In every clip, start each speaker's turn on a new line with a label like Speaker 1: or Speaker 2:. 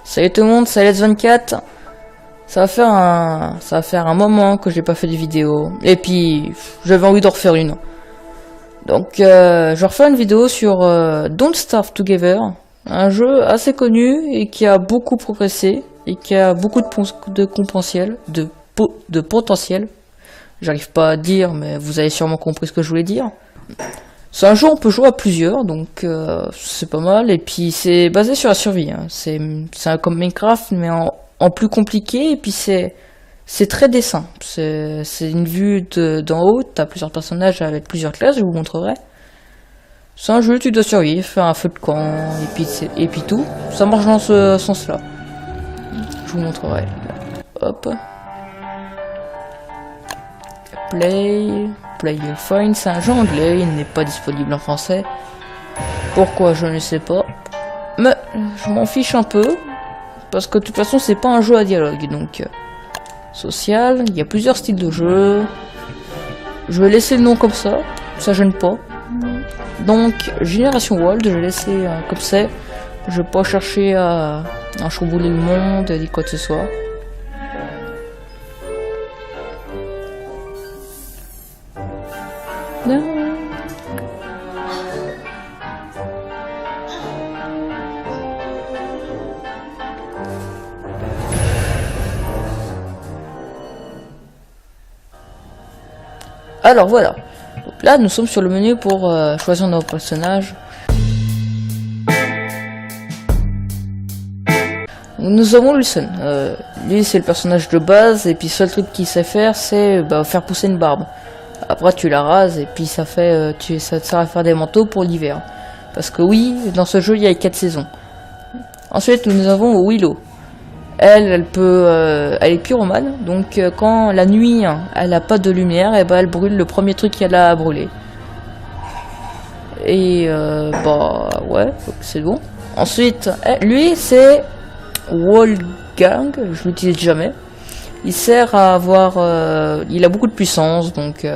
Speaker 1: Salut tout le monde, c'est Let's24. Ça va faire un moment que j'ai pas fait de vidéo. Et puis, j'avais envie d'en refaire une. Donc, je vais refaire une vidéo sur Don't Starve Together. Un jeu assez connu et qui a beaucoup progressé. Et qui a beaucoup de potentiel. J'arrive pas à dire, mais vous avez sûrement compris ce que je voulais dire. C'est un jeu où on peut jouer à plusieurs, donc c'est pas mal. Et puis c'est basé sur la survie. Hein. C'est comme Minecraft, mais en plus compliqué. Et puis c'est très dessin. C'est une vue d'en haut. T'as plusieurs personnages avec plusieurs classes. Je vous montrerai. C'est un jeu où tu dois survivre, faire un feu de camp et puis tout. Ça marche dans ce sens-là. Je vous montrerai. Hop. Play your phone, c'est un jeu anglais, il n'est pas disponible en français. Pourquoi, je ne sais pas. Mais je m'en fiche un peu. Parce que de toute façon, c'est pas un jeu à dialogue. Donc, social, il y a plusieurs styles de jeu. Je vais laisser le nom comme ça gêne pas. Donc, Génération World, je vais laisser comme c'est. Je vais pas chercher à chambouler le monde, ni quoi que ce soit. Non. Alors voilà. Donc là, nous sommes sur le menu pour choisir nos personnages. Nous avons Wilson. Lui, c'est le personnage de base, et puis seul truc qu'il sait faire, c'est faire pousser une barbe. Après tu la rases et puis ça fait ça te sert à faire des manteaux pour l'hiver. Parce que oui, dans ce jeu il y a 4 saisons. Ensuite nous avons Willow. Elle est pyromane, donc quand la nuit elle a pas de lumière, et elle brûle le premier truc qu'elle a à brûler. Et ouais, c'est bon. Ensuite, lui c'est Wolfgang, je l'utilise jamais. Il sert à avoir... il a beaucoup de puissance, donc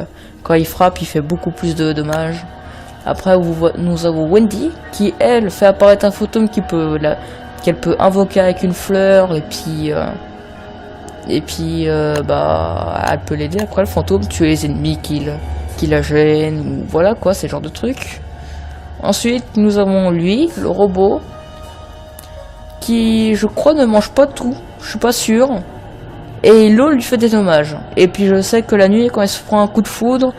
Speaker 1: quand il frappe, il fait beaucoup plus de dommages. Après, nous avons Wendy, qui, elle, fait apparaître un fantôme qu'elle peut invoquer avec une fleur, et puis elle peut l'aider après le fantôme, tuer les ennemis qui la gênent, ou voilà quoi, c'est le genre de truc. Ensuite, nous avons lui, le robot, qui, je crois, ne mange pas tout, je suis pas sûr. Et l'eau lui fait des dommages. Et puis je sais que la nuit, quand elle se prend un coup de foudre,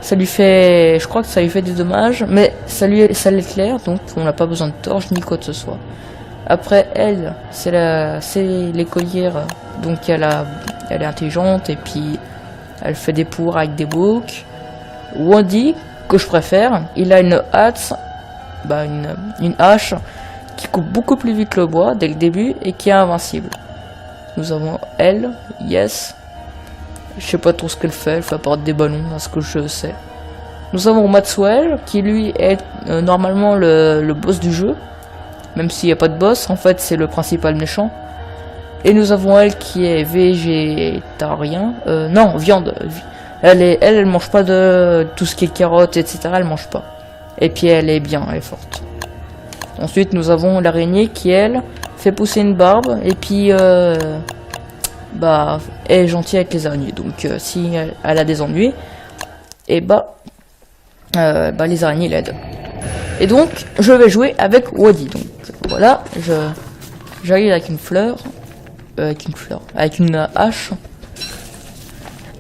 Speaker 1: ça lui fait... Je crois que ça lui fait des dommages, mais ça l'éclaire, donc on n'a pas besoin de torche ni quoi que ce soit. Après, elle, c'est l'écolière, donc elle est intelligente, et puis elle fait des pours avec des boucs. Wendy, que je préfère, il a une hache, une hache, qui coupe beaucoup plus vite le bois dès le début, et qui est invincible. Nous avons elle, yes. Je sais pas trop ce qu'elle fait apparaître des ballons, à ce que je sais. Nous avons Maxwell, qui lui est normalement le boss du jeu. Même s'il n'y a pas de boss, en fait c'est le principal méchant. Et nous avons elle qui est végétarien. Non, viande. Elle mange pas de tout ce qui est carottes, etc. Elle mange pas. Et puis elle est forte. Ensuite nous avons l'araignée qui elle fait pousser une barbe et puis elle est gentille avec les araignées. Donc si elle a des ennuis, et les araignées l'aident. Et donc je vais jouer avec Wadi. Donc voilà, j'arrive avec une fleur, avec une hache.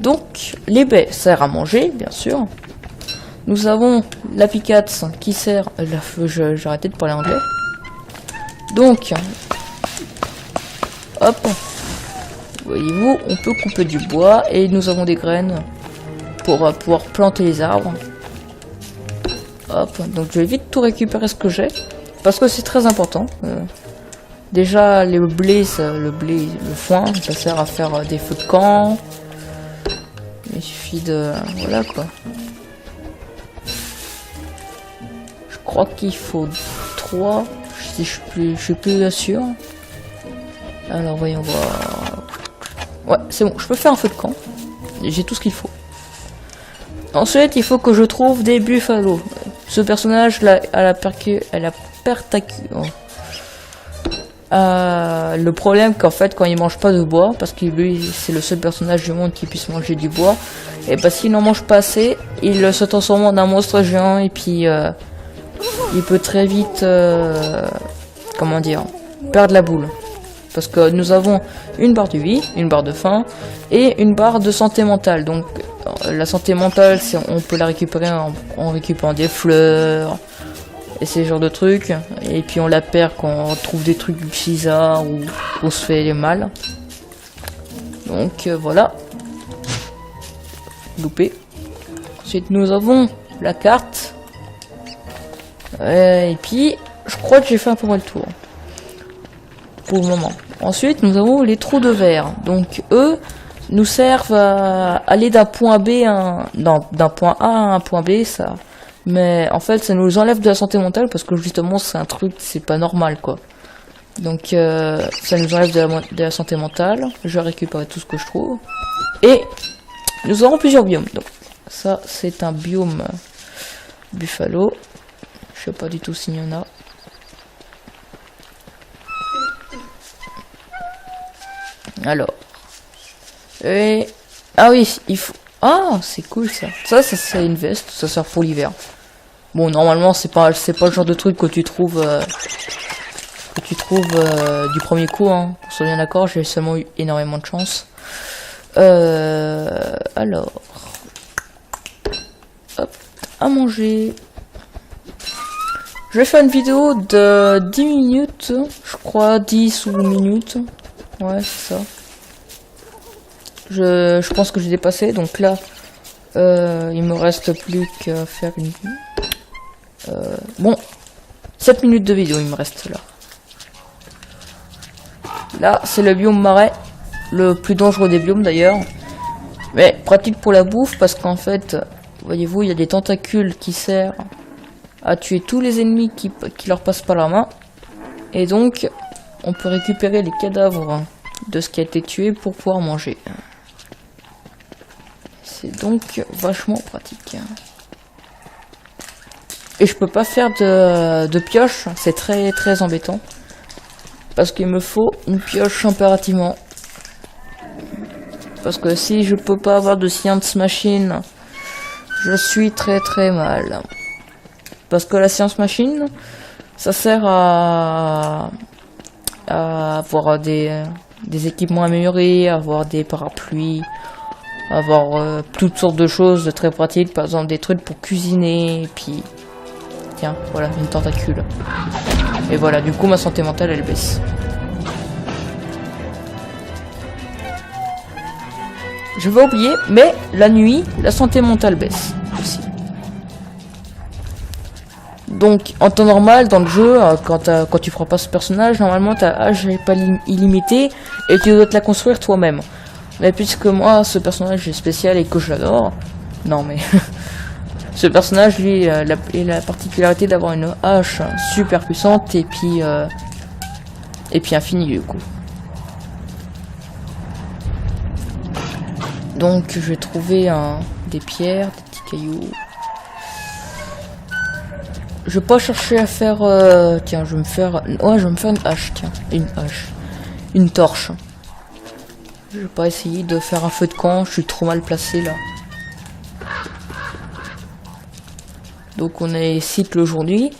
Speaker 1: Donc les baies servent à manger, bien sûr. Nous avons la pickaxe qui sert... J'ai arrêté de parler anglais. Donc, hop, voyez-vous, on peut couper du bois et nous avons des graines pour pouvoir planter les arbres. Hop, donc je vais vite tout récupérer ce que j'ai parce que c'est très important. Déjà, le foin, ça sert à faire des feux de camp. Il suffit de... Voilà quoi. Je crois qu'il faut 3, si je suis plus sûr. Alors voyons voir. Ouais, c'est bon, je peux faire un feu de camp. J'ai tout ce qu'il faut. Ensuite, il faut que je trouve des buffalos. Ce personnage là, elle a le problème qu'en fait quand il mange pas de bois, parce que lui c'est le seul personnage du monde qui puisse manger du bois, et parce qu'il n'en mange pas assez, il se transforme en un monstre géant et puis il peut très vite comment dire, perdre la boule. Parce que nous avons une barre de vie, une barre de faim et une barre de santé mentale. Donc la santé mentale, on peut la récupérer en récupérant des fleurs et ces genres de trucs. Et puis on la perd quand on trouve des trucs bizarres ou on se fait mal. Donc voilà. Loupé. Ensuite nous avons la carte. Et puis je crois que j'ai fait un peu mal le tour. Pour le moment. Ensuite, nous avons les trous de verre. Donc, eux nous servent à aller d'un point B d'un point A à un point B, ça. Mais en fait, ça nous enlève de la santé mentale parce que justement, c'est un truc, c'est pas normal, quoi. Donc, ça nous enlève de la santé mentale. Je vais récupérer tout ce que je trouve. Et nous aurons plusieurs biomes. Donc, ça, c'est un biome buffalo. Je sais pas du tout s'il y en a. Alors, et ah oui, il faut. Ah, c'est cool ça. Ça c'est une veste, ça sert pour l'hiver. Bon, normalement c'est pas le genre de truc que tu trouves du premier coup. Hein. On soit bien d'accord, j'ai seulement eu énormément de chance. Alors, hop, à manger. Je vais faire une vidéo de 10 minutes, je crois 10 ou minutes. Ouais, c'est ça. Je pense que j'ai dépassé, donc là, il me reste plus qu'à faire une... bon, 7 minutes de vidéo, il me reste là. Là, c'est le biome marais, le plus dangereux des biomes d'ailleurs. Mais pratique pour la bouffe, parce qu'en fait, voyez-vous, il y a des tentacules qui servent à tuer tous les ennemis qui leur passent par la main. Et donc... on peut récupérer les cadavres de ce qui a été tué pour pouvoir manger. C'est donc vachement pratique. Et je peux pas faire de pioche, c'est très très embêtant. Parce qu'il me faut une pioche impérativement. Parce que si je peux pas avoir de science machine, je suis très très mal. Parce que la science machine, ça sert à avoir des équipements améliorés, avoir des parapluies, avoir toutes sortes de choses très pratiques, par exemple des trucs pour cuisiner, et puis tiens, voilà, une tentacule. Et voilà, du coup ma santé mentale elle baisse. Je vais oublier, mais la nuit, la santé mentale baisse aussi. Donc, en temps normal, dans le jeu, quand tu feras pas ce personnage, normalement ta âge n'est pas illimitée et tu dois te la construire toi-même. Mais puisque moi, ce personnage est spécial et que je l'adore, non mais ce personnage, lui, il a la particularité d'avoir une hache super puissante et puis infinie du coup. Donc, je vais trouver des pierres, des petits cailloux. Je vais pas chercher à faire... tiens, je vais me faire... Ouais, je vais me faire une hache, tiens. Une hache. Une torche. Je vais pas essayer de faire un feu de camp, je suis trop mal placé, là. Donc, on est cycle aujourd'hui.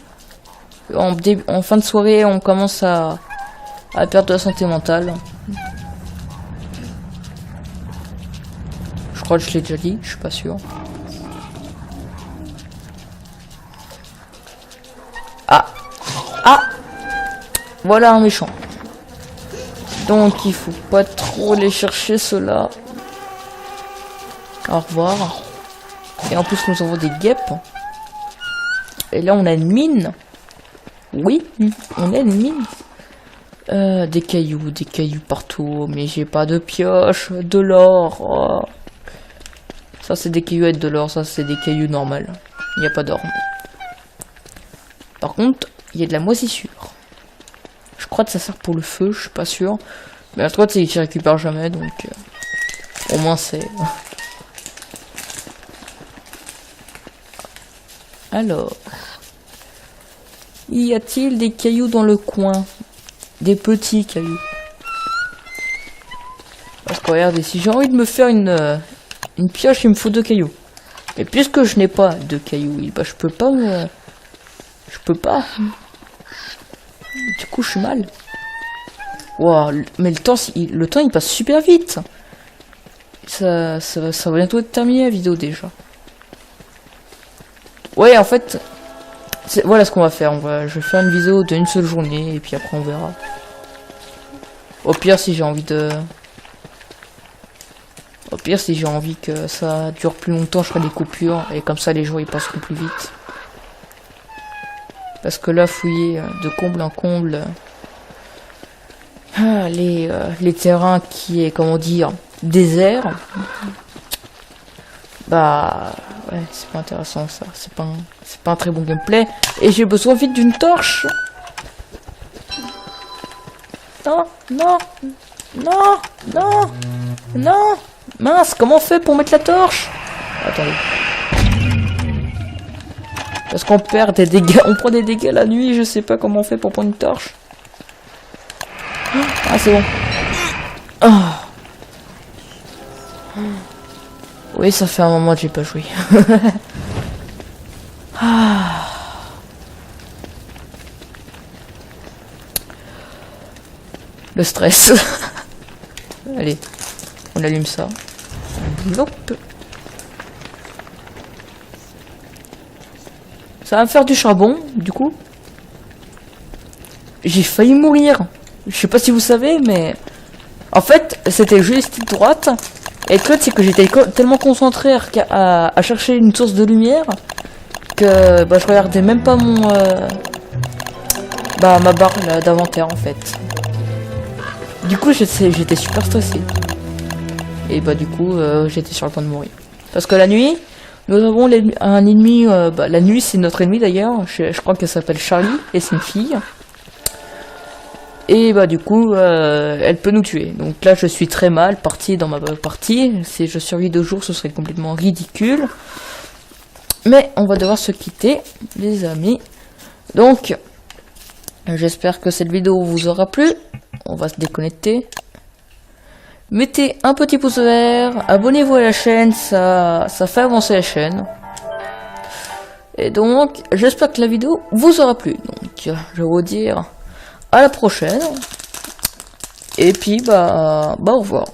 Speaker 1: En fin de soirée, on commence à perdre de la santé mentale. Je crois que je l'ai déjà dit, je suis pas sûr. Ah, voilà un méchant. Donc il faut pas trop les chercher ceux-là. Au revoir. Et en plus nous avons des guêpes. Et là on a une mine. Oui, on a une mine. Des cailloux partout. Mais j'ai pas de pioche, de l'or. Oh. Ça c'est des cailloux avec de l'or, ça c'est des cailloux normales. Il n'y a pas d'or. Par contre, il y a de la moisissure. Je crois que ça sert pour le feu, je suis pas sûr. Mais la toi, tu récupères jamais, donc au moins c'est. Alors, y a-t-il des cailloux dans le coin? Des petits cailloux. Parce que regardez, si j'ai envie de me faire une pioche, il me faut 2 cailloux. Mais puisque je n'ai pas de cailloux, bah je peux pas me... Je peux pas. Du coup, je suis mal. Wow, mais le temps il passe super vite. Ça va bientôt être terminé la vidéo déjà. Ouais, en fait, voilà ce qu'on va faire. Je vais faire une vidéo d'une seule journée et puis après on verra. Au pire, si j'ai envie de... Au pire, si j'ai envie que ça dure plus longtemps, je ferai des coupures et comme ça les jours ils passeront plus vite. Parce que là, fouiller de comble en comble les terrains qui est, comment dire, désert, bah ouais, c'est pas intéressant ça. C'est pas un très bon gameplay. Et j'ai besoin vite d'une torche. Non, non, non, non, non. Mince, comment on fait pour mettre la torche? Attendez. Parce qu'on perd des dégâts, on prend des dégâts la nuit, je sais pas comment on fait pour prendre une torche. Ah, c'est bon. Oh. Oui, ça fait un moment que j'ai pas joué. Ah. Le stress. Allez, on allume ça. Nope. Ça va me faire du charbon, du coup. J'ai failli mourir. Je sais pas si vous savez, mais... En fait, c'était juste droite. Et le truc, c'est que j'étais tellement concentré à chercher une source de lumière que bah, je regardais même pas mon... ma barre d'inventaire, en fait. Du coup, j'étais super stressé. Et bah du coup, j'étais sur le point de mourir. Parce que la nuit... Nous avons un ennemi, la nuit c'est notre ennemi d'ailleurs, je crois qu'elle s'appelle Charlie, et c'est une fille. Et bah du coup, elle peut nous tuer. Donc là je suis très mal parti dans ma partie, si je survis 2 jours ce serait complètement ridicule. Mais on va devoir se quitter, les amis. Donc, j'espère que cette vidéo vous aura plu, on va se déconnecter. Mettez un petit pouce vert, abonnez-vous à la chaîne, ça fait avancer la chaîne. Et donc, j'espère que la vidéo vous aura plu. Donc, je vais vous dire à la prochaine. Et puis, au revoir.